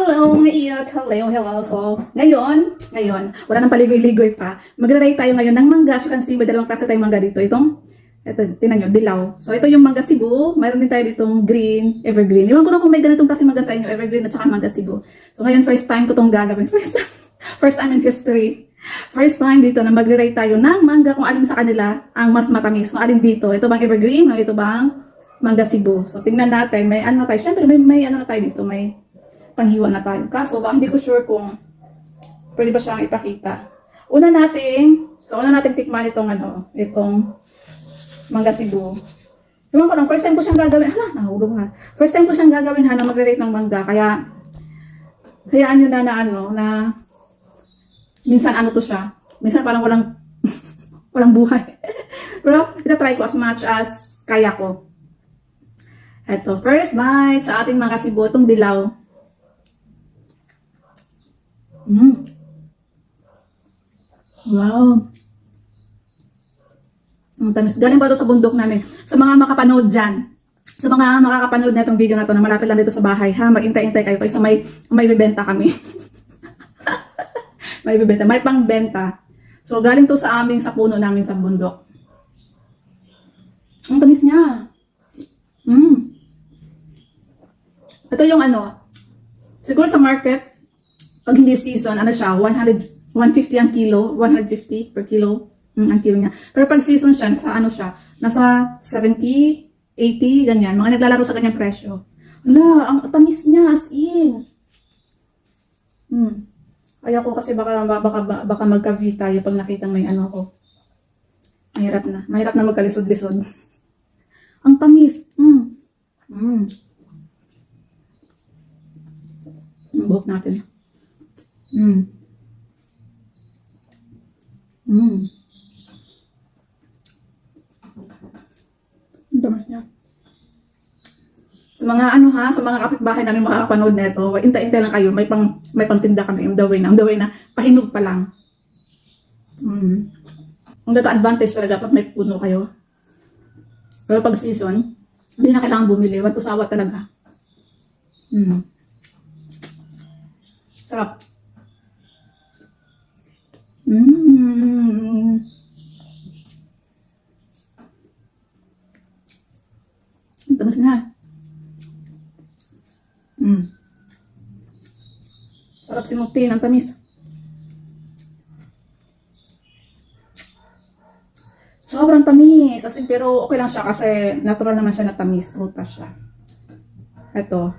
Hello, ngayon. Hello. So, ngayon, wala nang paligoy-ligoy pa. Magre-rate tayo ngayon ng mangga. As you can see, may dalawang klase tayong mangga dito. Ito, tinan nyo, dilaw. So, ito yung mangga Cebu. Mayroon din tayo ditong green, evergreen. Iwan ko na kung may ganitong klase mangga sa inyo, evergreen at saka mangga Cebu. So, ngayon, first time ko itong gagawin. First time in history. First time dito na magre-rate tayo ng mangga kung alin sa kanila ang mas matamis. Kung alin dito. Ito bang evergreen o ito bang mangga Cebu. So, tingnan natin. May ano tayo. Siyempre, may ano na tayo dito. May panghiwa na tayo. Kaso, hindi ko sure kung pwede ba siyang ipakita. Una natin tikman itong mangga Cebu. Ewan ko lang, first time ko siyang gagawin. Nahulog na. First time ko siyang gagawin na magre-rate ng mangga. Kaya, hayaan nyo na minsan to siya. Minsan parang walang buhay. Pero, ita-try ko as much as kaya ko. Ito, first bite sa ating mangga Cebu. Itong dilaw. Wow. Ang tamis. Galing pa ito sa bundok namin. Sa mga makapanood dyan, sa mga makakapanood na itong video na to na malapit lang dito sa bahay, mag-intay-intay kayo kasi may bibenta kami. may pangbenta. So, galing to sa amin, sa puno namin sa bundok. Ang tamis niya. Ito yung siguro sa market, pag hindi season, siya, 150 ang kilo, 150 per kilo, ang kilo niya. Pero pag season siya, nasa 70, 80, ganyan. Mga naglalaro sa ganyang presyo. Ang tamis niya, as in. Kaya ko kasi baka magka-V tayo pag nakita may ko. Mahirap na magkalisod-lisod. Ang tamis. Ang buhok natin. Ang tamis niya. Sa mga sa mga kapitbahay namin makakapanood nito, intay-intay lang kayo, may pangtinda kami on the way na pahinog pa lang. Ang nag-advantage talaga pag may puno kayo. Pero pag season, hindi na kailangan bumili, want to sawa talaga. Sarap. Ang tamis na. Sarap simutin, ang tamis. Sobrang tamis. Pero okay lang siya kasi natural naman siya na tamis. Prutas siya. Ito.